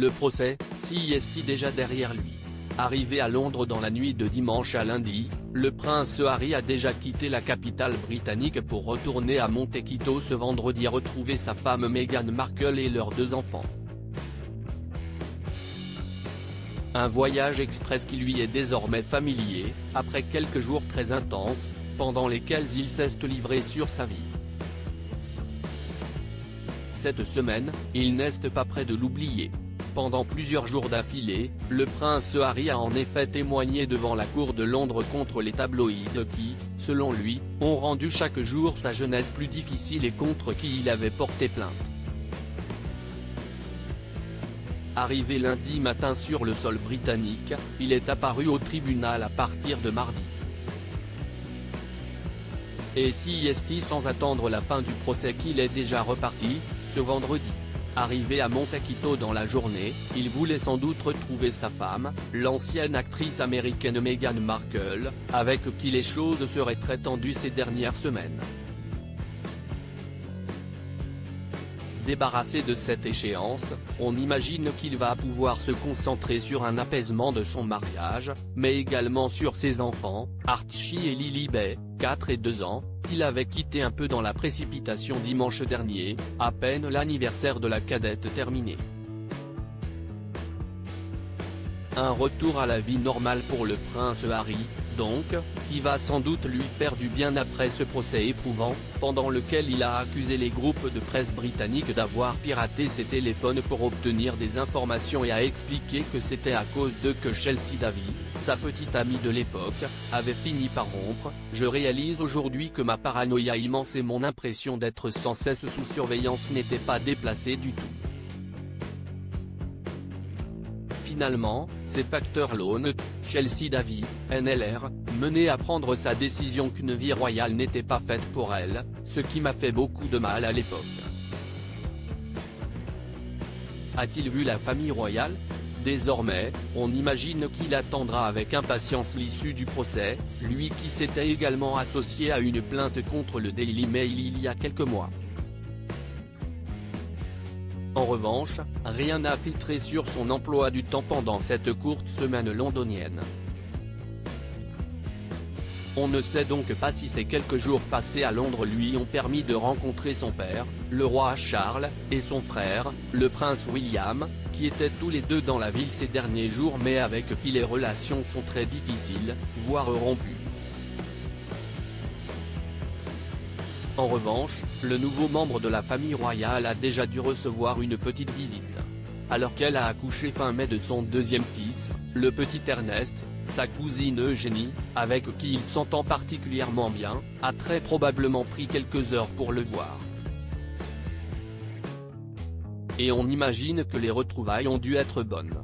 le procès, CEST déjà derrière lui. Arrivé à Londres dans la nuit de dimanche à lundi, le prince Harry a déjà quitté la capitale britannique pour retourner à Montecito ce vendredi retrouver sa femme Meghan Markle et leurs 2 enfants. Un voyage express qui lui est désormais familier, après quelques jours très intenses, pendant lesquels il s'est livré sur sa vie. Cette semaine, il n'est pas près de l'oublier. Pendant plusieurs jours d'affilée, le prince Harry a en effet témoigné devant la cour de Londres contre les tabloïds qui, selon lui, ont rendu chaque jour sa jeunesse plus difficile et contre qui il avait porté plainte. Arrivé lundi matin sur le sol britannique, il est apparu au tribunal à partir de mardi. Et CEST sans attendre la fin du procès qu'il est déjà reparti, ce vendredi. Arrivé à Montecito dans la journée, il voulait sans doute retrouver sa femme, l'ancienne actrice américaine Meghan Markle, avec qui les choses seraient très tendues ces dernières semaines. Débarrassé de cette échéance, on imagine qu'il va pouvoir se concentrer sur un apaisement de son mariage, mais également sur ses enfants, Archie et Lily-Beth, 4 et 2 ans, qu'il avait quitté un peu dans la précipitation dimanche dernier, à peine l'anniversaire de la cadette terminé. Un retour à la vie normale pour le prince Harry, donc, qui va sans doute lui faire du bien après ce procès éprouvant, pendant lequel il a accusé les groupes de presse britanniques d'avoir piraté ses téléphones pour obtenir des informations et a expliqué que c'était à cause d'eux que Chelsea Davy, sa petite amie de l'époque, avait fini par rompre. Je réalise aujourd'hui que ma paranoïa immense et mon impression d'être sans cesse sous surveillance n'étaient pas déplacées du tout. Finalement, ces facteurs l'ont, Chelsea Davy, NLR, mené à prendre sa décision qu'une vie royale n'était pas faite pour elle, ce qui m'a fait beaucoup de mal à l'époque. A-t-il vu la famille royale ? Désormais, on imagine qu'il attendra avec impatience l'issue du procès, lui qui s'était également associé à une plainte contre le Daily Mail il y a quelques mois. En revanche, rien n'a filtré sur son emploi du temps pendant cette courte semaine londonienne. On ne sait donc pas si ces quelques jours passés à Londres lui ont permis de rencontrer son père, le roi Charles, et son frère, le prince William, qui étaient tous les deux dans la ville ces derniers jours mais avec qui les relations sont très difficiles, voire rompues. En revanche, le nouveau membre de la famille royale a déjà dû recevoir une petite visite. Alors qu'elle a accouché fin mai de son 2e fils, le petit Ernest, sa cousine Eugénie, avec qui il s'entend particulièrement bien, a très probablement pris quelques heures pour le voir. Et on imagine que les retrouvailles ont dû être bonnes.